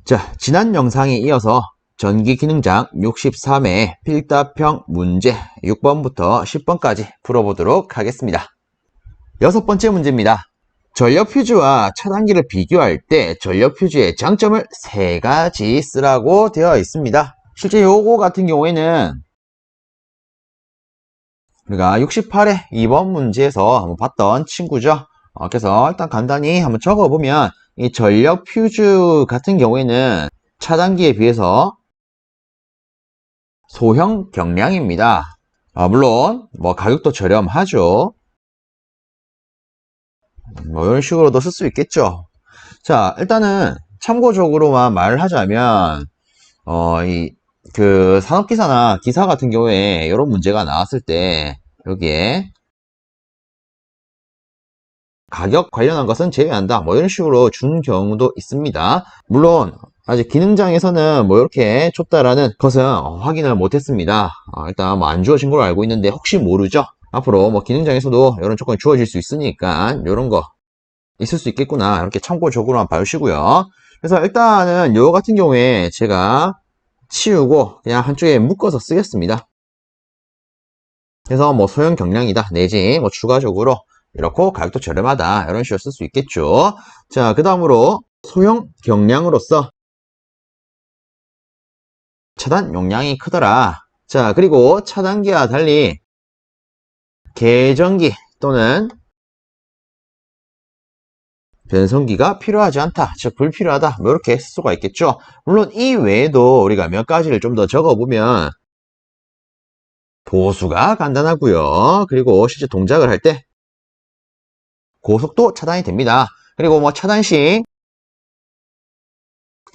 자, 지난 영상에 이어서 전기 기능장 63회 필답형 문제 6번부터 10번까지 풀어보도록 하겠습니다. 6번째 문제입니다. 전력 퓨즈와 차단기를 비교할 때 전력 퓨즈의 장점을 3가지 쓰라고 되어 있습니다. 실제 요거 같은 경우에는 우리가 68회 2번 문제에서 한번 봤던 친구죠. 그래서 일단 간단히 한번 적어보면 이 전력 퓨즈 같은 경우에는 차단기에 비해서 소형 경량입니다. 물론 가격도 저렴하죠. 이런 식으로도 쓸 수 있겠죠. 자, 일단은 참고적으로만 말을 하자면 산업기사나 기사 같은 경우에 이런 문제가 나왔을 때 여기에 가격 관련한 것은 제외한다. 이런 식으로 준 경우도 있습니다. 물론 아직 기능장에서는 이렇게 줬다라는 것은 확인을 못했습니다. 일단 안 주어진 걸로 알고 있는데 혹시 모르죠. 앞으로 기능장에서도 이런 조건이 주어질 수 있으니까 이런 거 있을 수 있겠구나. 이렇게 참고적으로만 봐주시고요. 그래서 일단은 요 같은 경우에 제가 치우고 그냥 한쪽에 묶어서 쓰겠습니다. 그래서 소형 경량이다 내지 추가적으로 이렇고 가격도 저렴하다 이런 식으로 쓸 수 있겠죠. 자, 그 다음으로 소형 경량으로서 차단 용량이 크더라. 자, 그리고 차단기와 달리 계전기 또는 변성기가 필요하지 않다, 즉 불필요하다, 이렇게 쓸 수가 있겠죠. 물론 이 외에도 우리가 몇 가지를 좀 더 적어보면 보수가 간단하고요. 그리고 실제 동작을 할 때 고속도 차단이 됩니다. 그리고 차단 시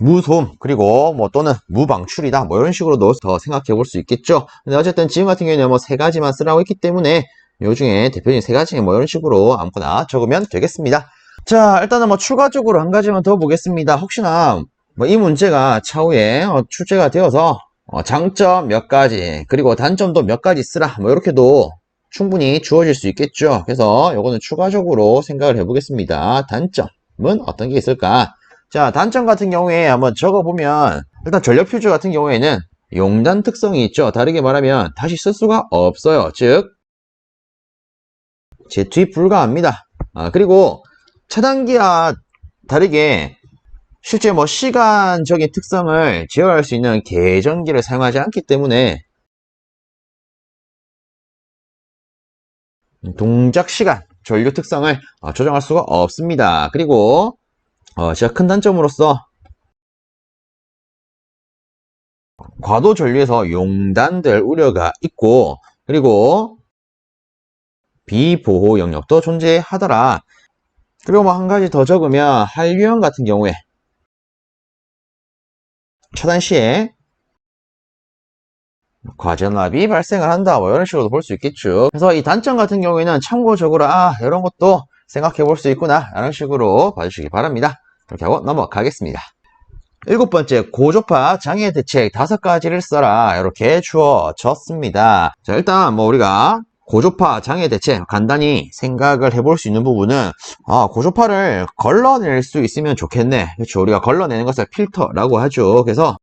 무소음, 그리고 또는 무방출이다, 이런 식으로도 더 생각해 볼 수 있겠죠. 근데 어쨌든 지금 같은 경우에는 3가지만 쓰라고 했기 때문에 요 중에 대표적인 3가지 이런 식으로 아무거나 적으면 되겠습니다. 자, 일단은 추가적으로 한 가지만 더 보겠습니다. 혹시나 이 문제가 차후에 출제가 되어서 장점 몇 가지 그리고 단점도 몇 가지 쓰라 이렇게도 충분히 주어질 수 있겠죠. 그래서 요거는 추가적으로 생각을 해보겠습니다. 단점은 어떤 게 있을까? 자, 단점 같은 경우에 한번 적어보면 일단 전력 퓨즈 같은 경우에는 용단 특성이 있죠. 다르게 말하면 다시 쓸 수가 없어요. 즉 재투입 불가합니다. 그리고 차단기와 다르게 실제 시간적인 특성을 제어할 수 있는 계전기를 사용하지 않기 때문에 동작 시간, 전류 특성을 조정할 수가 없습니다. 그리고 제가 큰 단점으로서 과도 전류에서 용단될 우려가 있고, 그리고 비보호 영역도 존재하더라. 그리고 한 가지 더 적으면 한류형 같은 경우에 차단 시에 과전압이 발생을 한다, 이런 식으로도 볼 수 있겠죠. 그래서 이 단점 같은 경우에는 참고적으로 이런 것도 생각해 볼 수 있구나, 이런 식으로 봐주시기 바랍니다. 이렇게 하고 넘어가겠습니다. 7번째, 고조파 장애 대책 5가지를 써라, 이렇게 주어졌습니다. 자, 일단 우리가 고조파 장애 대책 간단히 생각을 해볼 수 있는 부분은 고조파를 걸러낼 수 있으면 좋겠네. 그렇죠. 우리가 걸러내는 것을 필터라고 하죠. 그래서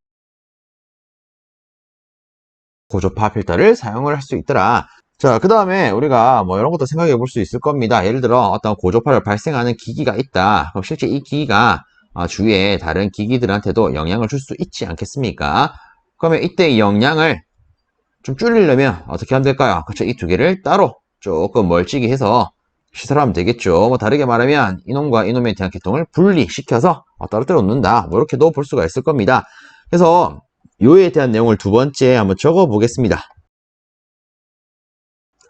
고조파 필터를 사용을 할 수 있더라. 자, 그 다음에 우리가 이런 것도 생각해 볼 수 있을 겁니다. 예를 들어 어떤 고조파를 발생하는 기기가 있다. 그럼 실제 이 기기가 주위에 다른 기기들한테도 영향을 줄 수 있지 않겠습니까? 그러면 이때 이 영향을 좀 줄이려면 어떻게 하면 될까요? 그렇죠. 이 2개를 따로 조금 멀찍이 해서 시설하면 되겠죠. 다르게 말하면 이놈과 이놈에 대한 계통을 분리시켜서 따로따로 놓는다, 이렇게도 볼 수가 있을 겁니다. 그래서 요에 대한 내용을 2번째 한번 적어 보겠습니다.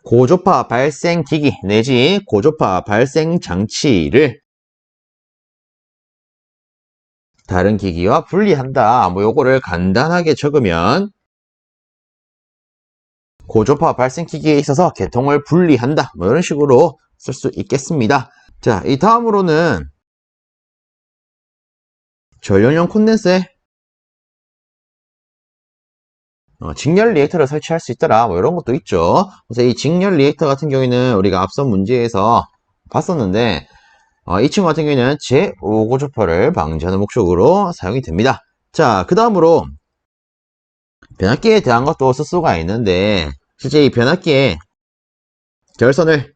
고조파 발생 기기 내지 고조파 발생 장치를 다른 기기와 분리한다. 요거를 간단하게 적으면 고조파 발생 기기에 있어서 계통을 분리한다, 이런 식으로 쓸 수 있겠습니다. 자, 이 다음으로는 전력용 콘덴서에 직렬 리액터를 설치할 수 있더라, 이런 것도 있죠. 그래서 이 직렬 리액터 같은 경우에는 우리가 앞선 문제에서 봤었는데 이 친구 같은 경우에는 제5고조파를 방지하는 목적으로 사용이 됩니다. 자, 그 다음으로 변압기에 대한 것도 쓸 수가 있는데, 실제 이 변압기의 결선을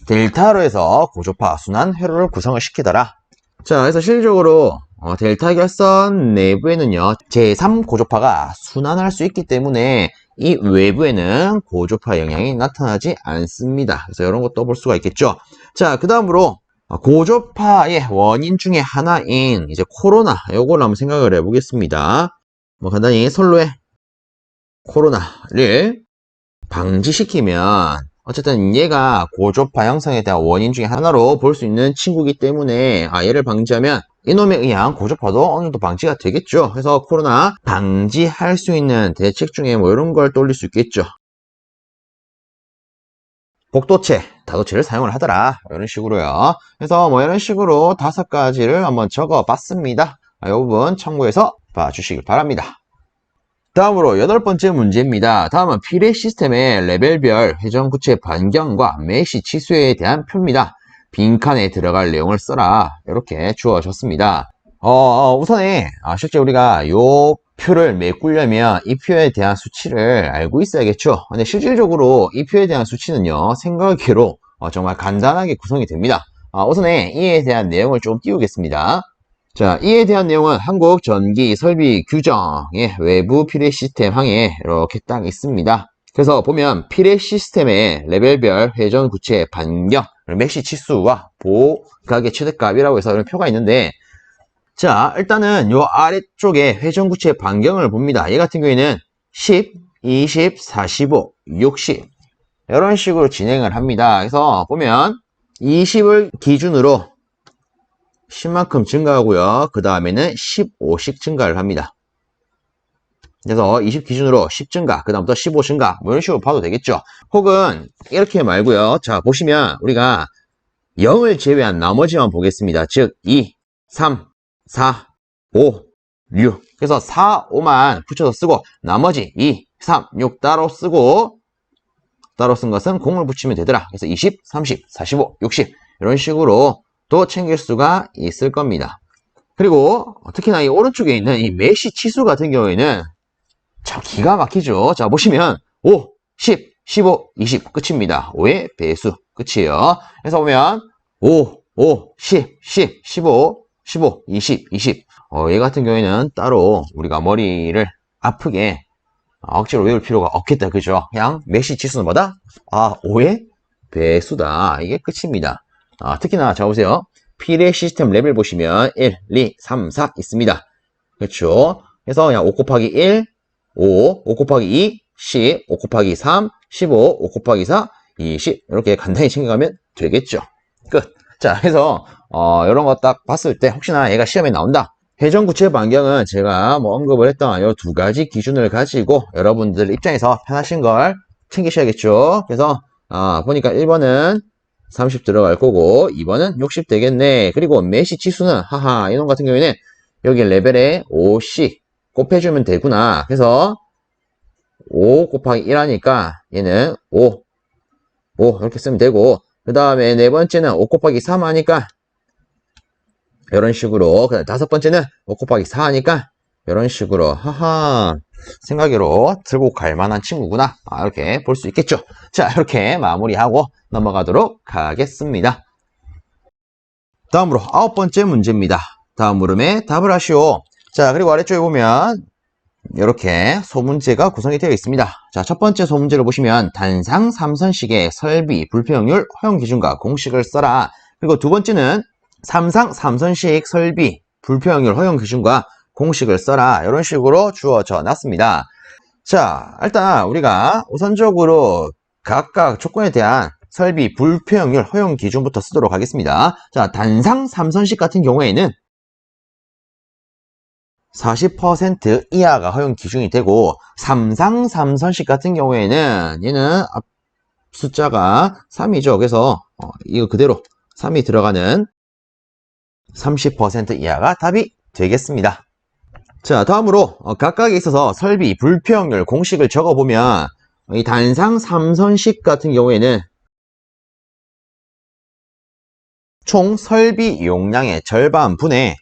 델타로 해서 고조파 순환 회로를 구성을 시키더라. 자, 그래서 실질적으로 델타 결선 내부에는요, 제3 고조파가 순환할 수 있기 때문에 이 외부에는 고조파 영향이 나타나지 않습니다. 그래서 이런 것도 볼 수가 있겠죠. 자, 그 다음으로 고조파의 원인 중에 하나인 이제 코로나, 요걸 한번 생각을 해보겠습니다. 뭐 간단히 선로에 코로나를 방지시키면 어쨌든 얘가 고조파 형성에 대한 원인 중에 하나로 볼 수 있는 친구이기 때문에 얘를 방지하면 이놈에 의한 고조파도 어느 정도 방지가 되겠죠. 그래서 코로나 방지할 수 있는 대책 중에 뭐 이런 걸 떠올릴 수 있겠죠. 복도체, 다도체를 사용을 하더라. 이런 식으로요. 그래서 뭐 이런 식으로 5가지를 한번 적어 봤습니다. 이 부분 참고해서 봐주시길 바랍니다. 다음으로 8번째 문제입니다. 다음은 피레 시스템의 레벨별 회전구체 변경과 메시 치수에 대한 표입니다. 빈칸에 들어갈 내용을 써라. 이렇게 주어졌습니다. 우선에 실제 우리가 요 표를 메꾸려면 이 표에 대한 수치를 알고 있어야겠죠. 근데 실질적으로 이 표에 대한 수치는요, 생각외로 정말 간단하게 구성이 됩니다. 우선에 이에 대한 내용을 좀 띄우겠습니다. 자, 이에 대한 내용은 한국전기설비규정의 외부 피레 시스템 항에 이렇게 딱 있습니다. 그래서 보면 피레 시스템의 레벨별 회전 구체 반경, 메시 치수와 보각의 최대값이라고 해서 이런 표가 있는데, 자, 일단은 요 아래쪽에 회전 구체 반경을 봅니다. 얘 같은 경우에는 10, 20, 45, 60 이런 식으로 진행을 합니다. 그래서 보면 20을 기준으로 10만큼 증가하고요. 그 다음에는 15씩 증가를 합니다. 그래서 20 기준으로 10 증가, 그 다음부터 15 증가, 뭐 이런 식으로 봐도 되겠죠. 혹은 이렇게 말고요. 자, 보시면 우리가 0을 제외한 나머지만 보겠습니다. 즉 2, 3, 4, 5, 6. 그래서 4, 5만 붙여서 쓰고 나머지 2, 3, 6 따로 쓰고 따로 쓴 것은 0을 붙이면 되더라. 그래서 20, 30, 45, 60 이런 식으로 또 챙길 수가 있을 겁니다. 그리고 특히나 이 오른쪽에 있는 이 메시 치수 같은 경우에는 참 기가 막히죠. 자, 보시면 5, 10, 15, 20 끝입니다. 5의 배수 끝이에요. 그래서 보면 5, 10, 10, 15, 15, 20, 20 얘 같은 경우에는 따로 우리가 머리를 아프게 억지로 외울 필요가 없겠다. 그죠? 그냥 메시 치수는 뭐다? 5의 배수다. 이게 끝입니다. 특히나 자 보세요. 피레 시스템 레벨 보시면 1, 2, 3, 4 있습니다. 그렇죠? 그래서 그냥 5 곱하기 1, 5 곱하기 2, 10, 5 곱하기 3, 15, 5 곱하기 4, 20 이렇게 간단히 챙겨가면 되겠죠. 끝. 자, 그래서 이런 거 딱 봤을 때 혹시나 얘가 시험에 나온다. 회전 구체 반경은 제가 뭐 언급을 했던 이 2가지 기준을 가지고 여러분들 입장에서 편하신 걸 챙기셔야겠죠. 그래서 보니까 1번은 30 들어갈 거고 2번은 60 되겠네. 그리고 메시 치수는 이놈 같은 경우에는 여기 레벨에 5씩 곱해주면 되구나. 그래서 5 곱하기 1 하니까 얘는 5 이렇게 쓰면 되고 그 다음에 네 번째는 5 곱하기 3 하니까 이런 식으로 그 다음 5번째는 5 곱하기 4 하니까 이런 식으로 생각으로 들고 갈 만한 친구구나. 이렇게 볼 수 있겠죠. 자, 이렇게 마무리하고 넘어가도록 하겠습니다. 다음으로 9번째 문제입니다. 다음 물음에 답을 하시오. 자, 그리고 아래쪽에 보면 이렇게 소문제가 구성이 되어 있습니다. 자, 첫 번째 소문제를 보시면 단상 3선식의 설비, 불평률, 허용 기준과 공식을 써라. 그리고 두 번째는 삼상 3선식 설비, 불평률, 허용 기준과 공식을 써라. 이런 식으로 주어져 놨습니다. 자, 일단 우리가 우선적으로 각각 조건에 대한 설비, 불평률, 허용 기준부터 쓰도록 하겠습니다. 자, 단상 3선식 같은 경우에는 40% 이하가 허용 기준이 되고 삼상 3선식 같은 경우에는 얘는 앞 숫자가 3이죠. 그래서 이거 그대로 3이 들어가는 30% 이하가 답이 되겠습니다. 자, 다음으로 각각에 있어서 설비, 불평률, 공식을 적어보면 이 단상 3선식 같은 경우에는 총 설비 용량의 절반 분의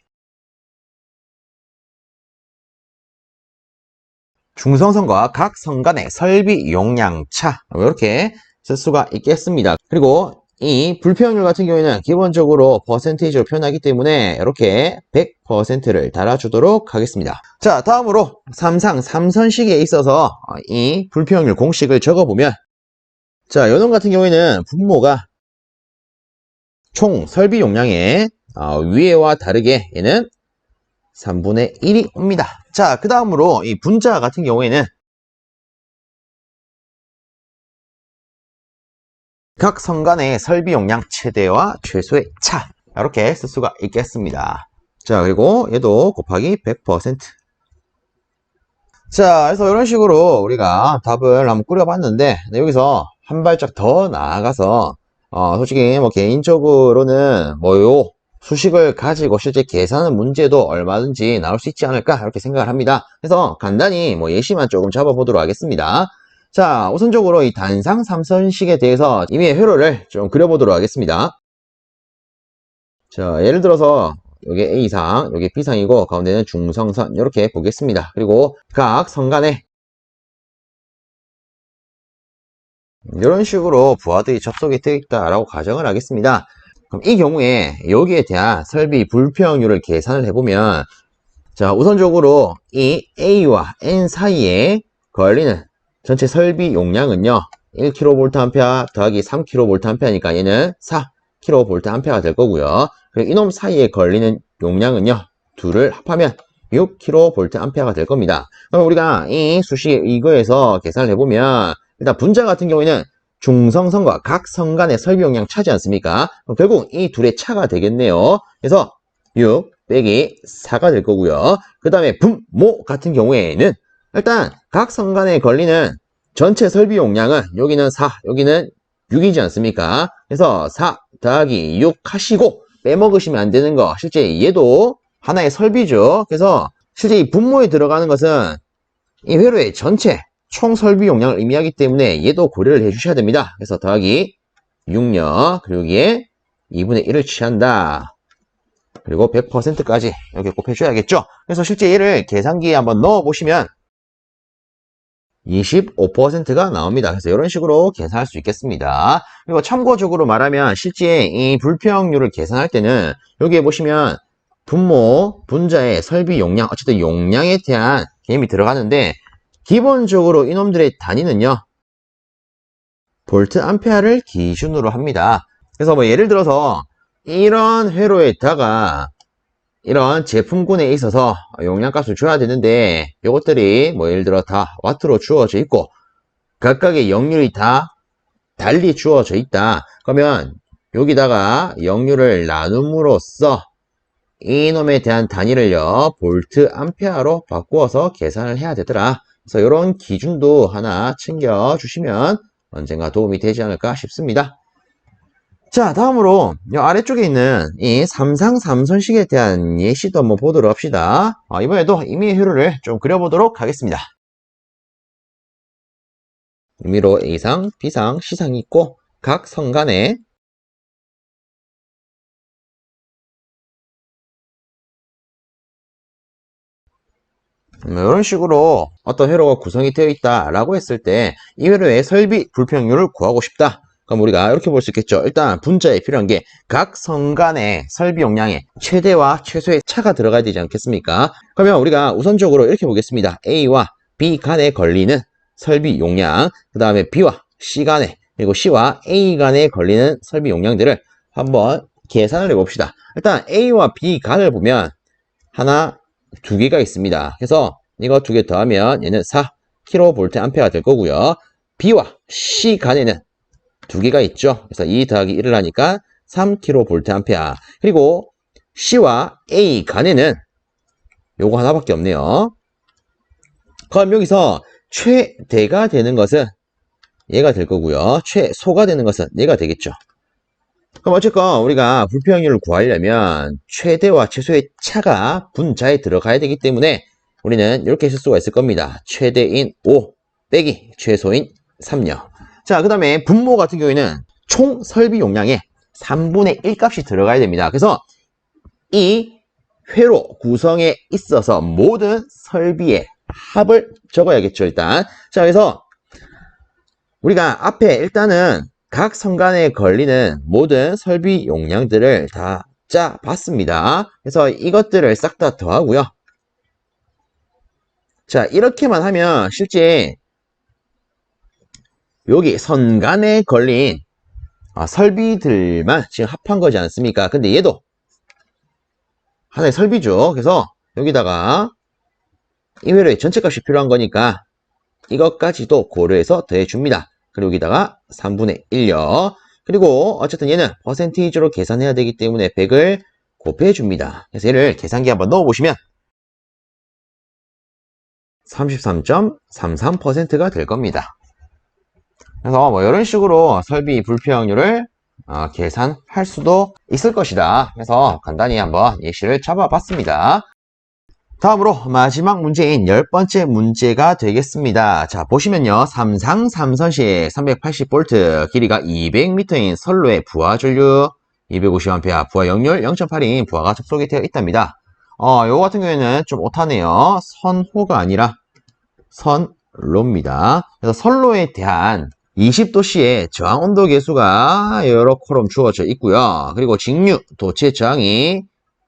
중성선과 각 선 간의 설비 용량 차, 이렇게 쓸 수가 있겠습니다. 그리고 이 불평률 같은 경우에는 기본적으로 퍼센테이지로 표현하기 때문에 이렇게 100%를 달아주도록 하겠습니다. 자, 다음으로 삼상 3선식에 있어서 이 불평률 공식을 적어보면, 자, 요놈 같은 경우에는 분모가 총 설비 용량의 위에와 다르게 얘는 3분의 1이 옵니다. 자, 그 다음으로 이 분자 같은 경우에는 각 선 간의 설비 용량 최대와 최소의 차, 이렇게 쓸 수가 있겠습니다. 자, 그리고 얘도 곱하기 100%. 자, 그래서 이런 식으로 우리가 답을 한번 꾸려봤는데, 여기서 한 발짝 더 나아가서 솔직히 뭐 개인적으로는 요 수식을 가지고 실제 계산하는 문제도 얼마든지 나올 수 있지 않을까 이렇게 생각을 합니다. 그래서 간단히 뭐 예시만 조금 잡아보도록 하겠습니다. 자, 우선적으로 이 단상 3선식에 대해서 임의의 회로를 좀 그려보도록 하겠습니다. 자, 예를 들어서 여기 A상, 여기 B상이고 가운데는 중성선 이렇게 보겠습니다. 그리고 각 선 간에 이런 식으로 부하들이 접속이 되어 있다라고 가정을 하겠습니다. 그럼 이 경우에 여기에 대한 설비 불평률을 계산을 해보면, 자, 우선적으로 이 A와 N 사이에 걸리는 전체 설비 용량은요 1kVA 더하기 3kVA니까 얘는 4kVA가 될 거고요. 그리고 이놈 사이에 걸리는 용량은요 둘을 합하면 6kVA가 될 겁니다. 그럼 우리가 이 수식 이거에서 계산을 해보면, 일단 분자 같은 경우에는 중성선과 각 선 간의 설비 용량 차지 않습니까? 그럼 결국 이 둘의 차가 되겠네요. 그래서 6 빼기 4가 될 거고요. 그 다음에 분모 같은 경우에는 일단 각 선 간에 걸리는 전체 설비 용량은 여기는 4, 여기는 6이지 않습니까? 그래서 4 더하기 6 하시고 빼먹으시면 안 되는 거, 실제 얘도 하나의 설비죠. 그래서 실제 이 분모에 들어가는 것은 이 회로의 전체 총 설비 용량을 의미하기 때문에 얘도 고려를 해주셔야 됩니다. 그래서 더하기 6력, 그리고 여기에 2분의 1을 취한다. 그리고 100%까지 이렇게 꼭 해줘야겠죠. 그래서 실제 얘를 계산기에 한번 넣어보시면 25%가 나옵니다. 그래서 이런 식으로 계산할 수 있겠습니다. 그리고 참고적으로 말하면 실제 이 불평률을 계산할 때는 여기에 보시면 분모, 분자의 설비 용량, 어쨌든 용량에 대한 개념이 들어가는데, 기본적으로 이놈들의 단위는요 볼트 암페어를 기준으로 합니다. 그래서 뭐 예를 들어서 이런 회로에다가 이런 제품군에 있어서 용량값을 줘야 되는데, 이것들이 뭐 예를 들어 다 와트로 주어져 있고 각각의 역률이 다 달리 주어져 있다. 그러면 여기다가 역률을 나눔으로써 이놈에 대한 단위를요 볼트 암페어로 바꾸어서 계산을 해야 되더라. 그래서 이런 기준도 하나 챙겨주시면 언젠가 도움이 되지 않을까 싶습니다. 자, 다음으로 이 아래쪽에 있는 이 삼상 3선식에 대한 예시도 한번 보도록 합시다. 이번에도 임의의 회로를 좀 그려보도록 하겠습니다. 임의로 A상, B상, C상이 있고 각 선 간에 이런 식으로 어떤 회로가 구성이 되어 있다라고 했을 때 이 회로의 설비 불평률을 구하고 싶다. 그럼 우리가 이렇게 볼 수 있겠죠. 일단 분자에 필요한 게 각 선 간의 설비 용량의 최대와 최소의 차가 들어가야 되지 않겠습니까? 그러면 우리가 우선적으로 이렇게 보겠습니다. A와 B 간에 걸리는 설비 용량, 그 다음에 B와 C 간에, 그리고 C와 A 간에 걸리는 설비 용량들을 한번 계산을 해봅시다. 일단 A와 B 간을 보면 하나, 두 개가 있습니다. 그래서 이거 두 개 더하면 얘는 4kVA 될 거고요. B와 C 간에는 두 개가 있죠. 그래서 2 더하기 1을 하니까 3kVA. 그리고 C와 A 간에는 요거 하나밖에 없네요. 그럼 여기서 최대가 되는 것은 얘가 될 거고요. 최소가 되는 것은 얘가 되겠죠. 그럼 어쨌건 우리가 불평률을 구하려면 최대와 최소의 차가 분자에 들어가야 되기 때문에 우리는 이렇게 쓸 수가 있을 겁니다. 최대인 5 빼기 최소인 3요. 자, 그 다음에 분모 같은 경우에는 총 설비 용량의 3분의 1 값이 들어가야 됩니다. 그래서 이 회로 구성에 있어서 모든 설비의 합을 적어야겠죠, 일단. 자, 그래서 우리가 앞에 일단은 각 선간에 걸리는 모든 설비 용량들을 다 짜봤습니다. 그래서 이것들을 싹 다 더하고요. 자, 이렇게만 하면 실제 여기 선간에 걸린 설비들만 지금 합한 거지 않습니까? 근데 얘도 하나의 설비죠. 그래서 여기다가 이 회로의 전체 값이 필요한 거니까 이것까지도 고려해서 더해줍니다. 그리고 여기다가 3분의 1요. 그리고 어쨌든 얘는 퍼센테이지로 계산해야 되기 때문에 100을 곱해줍니다. 그래서 얘를 계산기에 한번 넣어보시면 33.33%가 될 겁니다. 그래서 뭐 이런 식으로 설비 불필요확률을 계산할 수도 있을 것이다. 그래서 간단히 한번 예시를 잡아봤습니다. 다음으로 마지막 문제인 10번째 문제가 되겠습니다. 자, 보시면요. 삼상 삼선식 380V 길이가 200m인 선로의 부하 전류 250A 부하 역률 0.8인 부하가 접속이 되어 있답니다. 요거 같은 경우에는 좀 오타네요. 선호가 아니라 선로입니다. 그래서 선로에 대한 20도씨의 저항 온도 계수가 요렇게 주어져 있고요. 그리고 직류 도체 저항이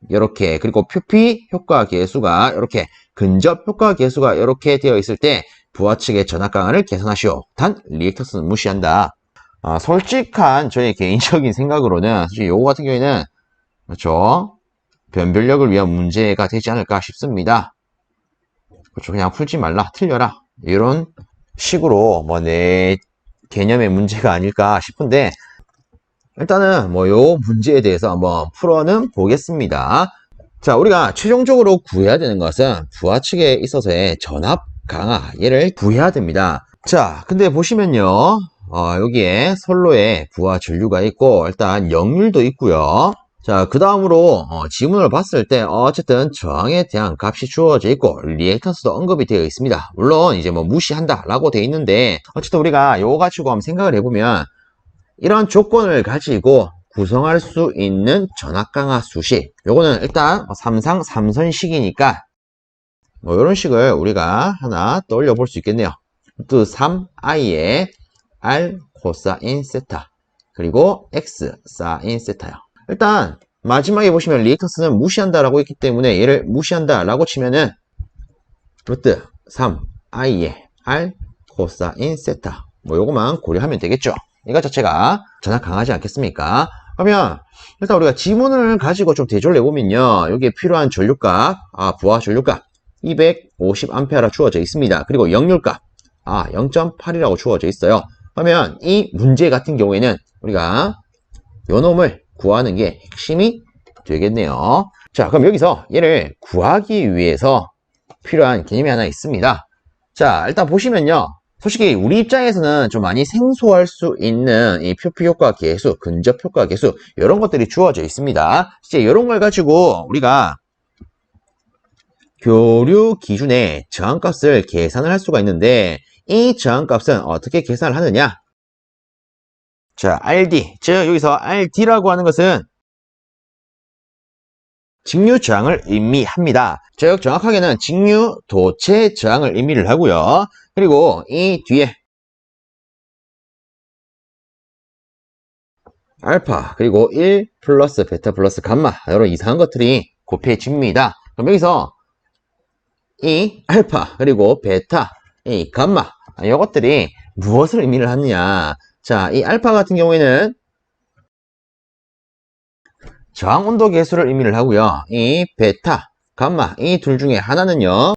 이렇게, 그리고 표피 효과 계수가 이렇게, 근접 효과 계수가 이렇게 되어 있을 때 부하 측의 전압 강화를 계산하시오. 단 리액터스는 무시한다. 솔직한 저의 개인적인 생각으로는 사실 요거 같은 경우에는 그렇죠, 변별력을 위한 문제가 되지 않을까 싶습니다. 그렇죠, 그냥 풀지 말라, 틀려라, 이런 식으로 뭐 내 개념의 문제가 아닐까 싶은데, 일단은 뭐 요 문제에 대해서 한번 풀어는 보겠습니다. 자, 우리가 최종적으로 구해야 되는 것은 부하 측에 있어서의 전압 강화, 얘를 구해야 됩니다. 자, 근데 보시면요, 여기에 선로에 부하 전류가 있고 일단 역률도 있고요. 자, 그 다음으로 지문을 봤을 때 어쨌든 저항에 대한 값이 주어져 있고 리액턴스도 언급이 되어 있습니다. 물론 이제 뭐 무시한다 라고 되어 있는데, 어쨌든 우리가 요거 가지고 한번 생각을 해보면 이런 조건을 가지고 구성할 수 있는 전압 강화 수식, 요거는 일단 삼상 삼선식이니까 뭐 이런 식을 우리가 하나 떠올려 볼 수 있겠네요. 루트 3i의 r 코사인 세타 그리고 x 사인 세타요. 일단 마지막에 보시면 리액턴스는 무시한다라고 했기 때문에 얘를 무시한다라고 치면은 루트 3i의 r 코사인 세타, 뭐 요거만 고려하면 되겠죠. 이거 자체가 전압 강하지 않겠습니까? 그러면 일단 우리가 지문을 가지고 좀 대조를 해보면요, 여기에 필요한 전류값, 부하 전류값 250A 주어져 있습니다. 그리고 역률값 0.8이라고 주어져 있어요. 그러면 이 문제 같은 경우에는 우리가 요 놈을 구하는 게 핵심이 되겠네요. 자, 그럼 여기서 얘를 구하기 위해서 필요한 개념이 하나 있습니다. 자, 일단 보시면요, 솔직히 우리 입장에서는 좀 많이 생소할 수 있는 이 표피 효과 계수, 근접 효과 계수, 이런 것들이 주어져 있습니다. 이제 이런 걸 가지고 우리가 교류 기준의 저항값을 계산을 할 수가 있는데, 이 저항값은 어떻게 계산을 하느냐? 자, RD, 즉 여기서 RD라고 하는 것은 직류 저항을 의미합니다. 즉 정확하게는 직류 도체 저항을 의미를 하고요. 그리고 이 뒤에 알파 그리고 1 플러스 베타 플러스 감마, 이런 이상한 것들이 곱해집니다. 그럼 여기서 이 알파 그리고 베타, 이 감마, 이것들이 무엇을 의미를 하느냐? 자, 이 알파 같은 경우에는 저항 온도 계수를 의미를 하고요. 이 베타, 감마, 이 둘 중에 하나는요,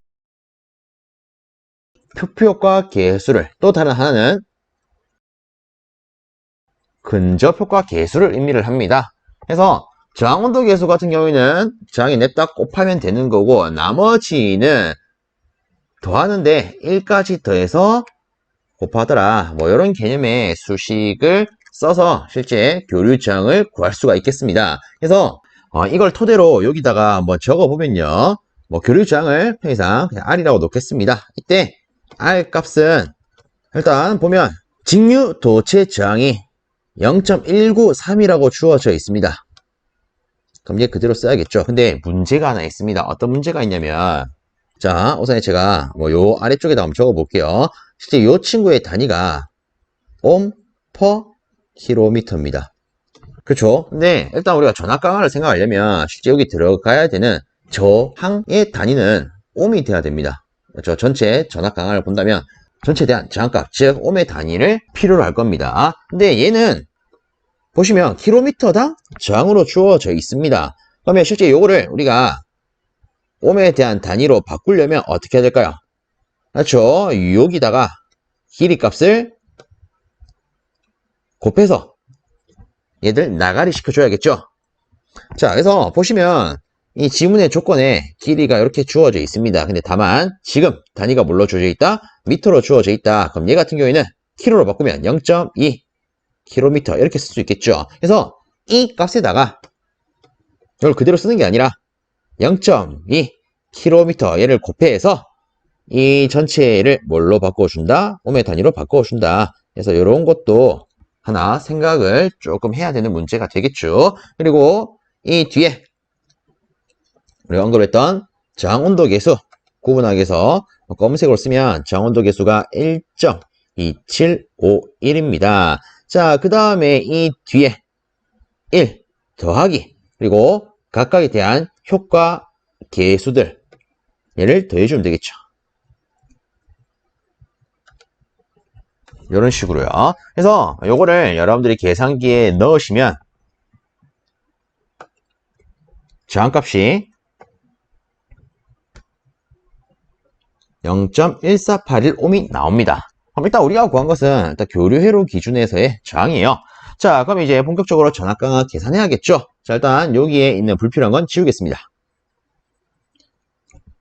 표피 효과 계수를, 또 다른 하나는 근접 효과 계수를 의미를 합니다. 그래서 저항 온도 계수 같은 경우에는 저항이 냅다 곱하면 되는 거고, 나머지는 더하는데 1까지 더해서 곱하더라, 뭐 이런 개념의 수식을 써서 실제 교류 저항을 구할 수가 있겠습니다. 그래서 이걸 토대로 여기다가 한번 적어보면요, 뭐 교류 저항을 편의상 그냥 R이라고 놓겠습니다. 이때 R 값은 일단 보면 직류 도체 저항이 0.193이라고 주어져 있습니다. 그럼 얘 그대로 써야겠죠. 근데 문제가 하나 있습니다. 어떤 문제가 있냐면, 자, 우선 제가 요 아래쪽에다 한번 적어볼게요. 실제 요 친구의 단위가 옴 퍼 킬로미터입니다. 그렇죠? 근데 일단 우리가 전압 강화를 생각하려면 실제 여기 들어가야 되는 저항의 단위는 옴이 돼야 됩니다. 그렇죠? 전체 전압 강화를 본다면 전체에 대한 저항값, 즉 옴의 단위를 필요로 할 겁니다. 근데 얘는 보시면 킬로미터당 저항으로 주어져 있습니다. 그러면 실제 요거를 우리가 옴에 대한 단위로 바꾸려면 어떻게 해야 될까요? 그렇죠? 여기다가 길이 값을 곱해서 얘들 나가리 시켜줘야겠죠? 자, 그래서 보시면 이 지문의 조건에 길이가 이렇게 주어져 있습니다. 근데 다만 지금 단위가 뭘로 주어져 있다? 미터로 주어져 있다. 그럼 얘 같은 경우에는 킬로로 바꾸면 0.2 킬로미터 이렇게 쓸 수 있겠죠. 그래서 이 값에다가 이걸 그대로 쓰는 게 아니라 0.2 킬로미터 얘를 곱해서 이 전체를 뭘로 바꿔준다? 옴의 단위로 바꿔준다. 그래서 이런 것도 하나 생각을 조금 해야 되는 문제가 되겠죠. 그리고 이 뒤에 우리가 언급했던 저항온도 계수 구분하기 위해서 검은색으로 쓰면 저항온도 계수가 1.2751입니다. 자, 그 다음에 이 뒤에 1 더하기 그리고 각각에 대한 효과 계수들 얘를 더해주면 되겠죠. 이런 식으로요. 그래서 요거를 여러분들이 계산기에 넣으시면 저항값이 0.1481옴이 나옵니다. 그럼 일단 우리가 구한 것은 일단 교류회로 기준에서의 저항이에요. 자, 그럼 이제 본격적으로 전압 강화 계산해야겠죠. 자, 일단 여기에 있는 불필요한 건 지우겠습니다.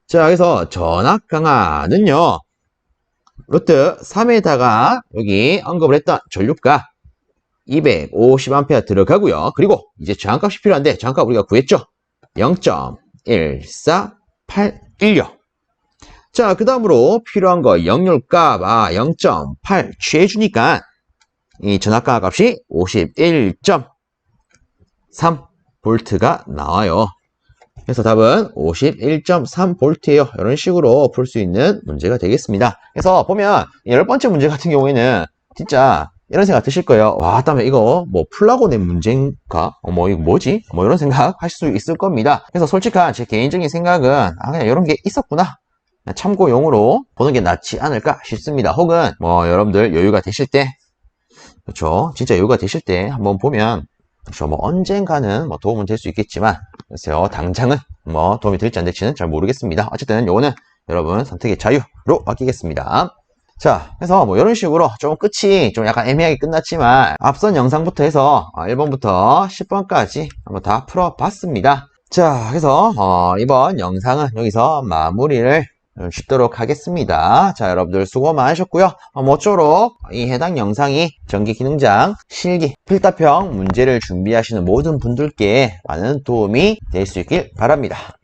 자, 그래서 전압 강화는요. 루트 3에다가 여기 언급을 했던 전류가 250A 들어가고요. 그리고 이제 저항값이 필요한데 저항값 우리가 구했죠. 0.14816. 자, 그 다음으로 필요한 거 역률값 0.8 취해주니까 이 전압 강화 값이 51.3V가 나와요. 그래서 답은 51.3V예요. 이런 식으로 풀 수 있는 문제가 되겠습니다. 그래서 보면 10번째 문제 같은 경우에는 진짜 이런 생각 드실 거예요. 와, 다음에 이거 뭐 풀라고 낸 문제인가? 이거 뭐지? 이런 생각 하실 수 있을 겁니다. 그래서 솔직한 제 개인적인 생각은 그냥 이런 게 있었구나. 참고용으로 보는 게 낫지 않을까 싶습니다. 혹은 여러분들 여유가 되실 때, 그렇죠? 진짜 여유가 되실 때 한번 보면, 그렇죠? 언젠가는 도움은 될 수 있겠지만, 글쎄요, 당장은 도움이 될지 안 될지는 잘 모르겠습니다. 어쨌든 요거는 여러분 선택의 자유로 맡기겠습니다. 자, 그래서 이런 식으로 좀 끝이 좀 약간 애매하게 끝났지만 앞선 영상부터 해서 1번부터 10번까지 한번 다 풀어봤습니다. 자, 그래서 이번 영상은 여기서 마무리를 쉽도록 하겠습니다. 자, 여러분들 수고 많으셨고요. 모쪼록 이 해당 영상이 전기기능장 실기 필답형 문제를 준비하시는 모든 분들께 많은 도움이 될 수 있길 바랍니다.